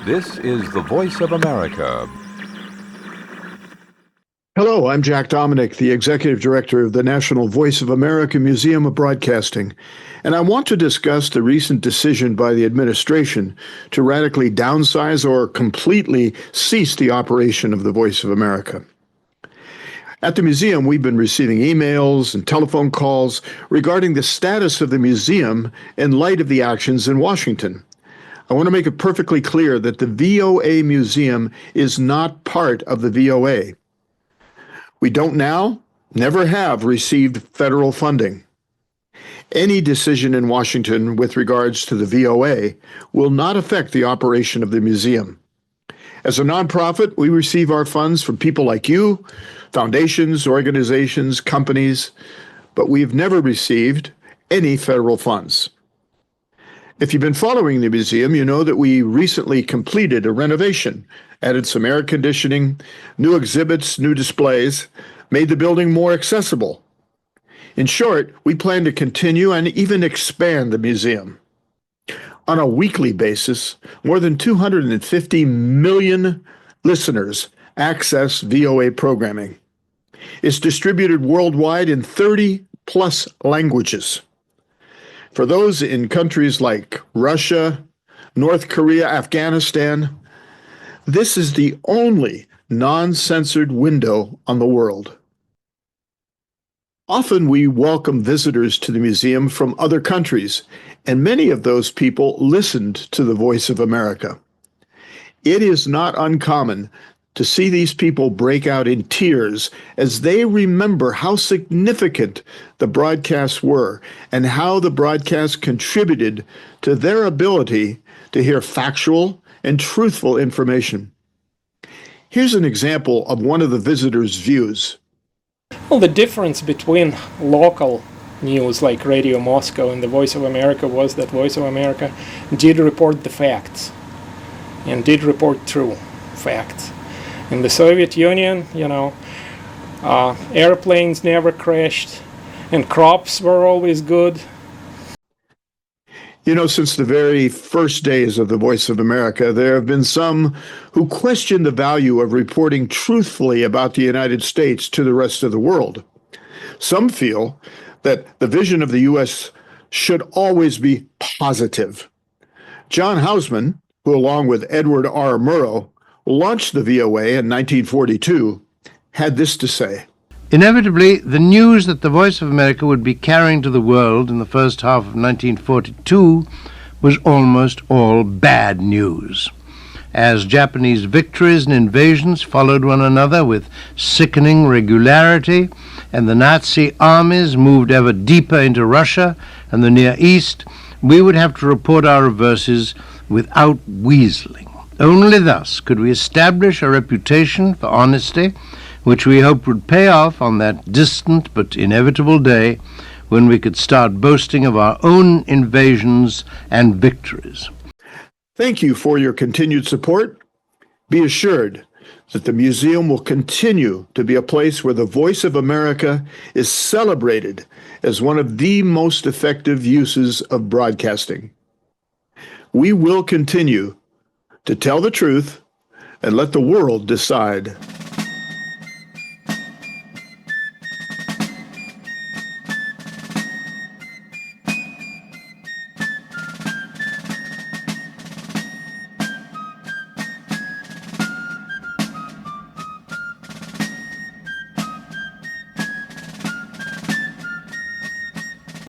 This is the Voice of America. Hello, I'm Jack Dominic, the Executive Director of the National Voice of America Museum of Broadcasting, and I want to discuss the recent decision by the administration to radically downsize or completely cease the operation of the Voice of America. At the museum, we've been receiving emails and telephone calls regarding the status of the museum in light of the actions in Washington. I want to make it perfectly clear that the VOA Museum is not part of the VOA. We don't now, never have received federal funding. Any decision in Washington with regards to the VOA will not affect the operation of the museum. As a nonprofit, we receive our funds from people like you, foundations, organizations, companies, but we've never received any federal funds. If you've been following the museum, you know that we recently completed a renovation, added some air conditioning, new exhibits, new displays, made the building more accessible. In short, we plan to continue and even expand the museum. On a weekly basis, more than 250 million listeners access VOA programming. It's distributed worldwide in 30+ languages. For those in countries like Russia, North Korea, Afghanistan, this is the only non-censored window on the world. Often we welcome visitors to the museum from other countries, and many of those people listened to the Voice of America. It is not uncommon to see these people break out in tears as they remember how significant the broadcasts were and how the broadcasts contributed to their ability to hear factual and truthful information. Here's an example of one of the visitors' views. Well, the difference between local news like Radio Moscow and the Voice of America was that Voice of America did report the facts and did report true facts. In the Soviet Union, airplanes never crashed and crops were always good. Since the very first days of the Voice of America, there have been some who question the value of reporting truthfully about the United States to the rest of the world. Some feel that the vision of the U.S. should always be positive. John Hausman, who along with Edward R. Murrow launched the VOA in 1942, had this to say. Inevitably, the news that the Voice of America would be carrying to the world in the first half of 1942 was almost all bad news. As Japanese victories and invasions followed one another with sickening regularity, and the Nazi armies moved ever deeper into Russia and the Near East, we would have to report our reverses without weaseling. Only thus could we establish a reputation for honesty, which we hoped would pay off on that distant but inevitable day when we could start boasting of our own invasions and victories. Thank you for your continued support. Be assured that the museum will continue to be a place where the Voice of America is celebrated as one of the most effective uses of broadcasting. We will continue to tell the truth and let the world decide.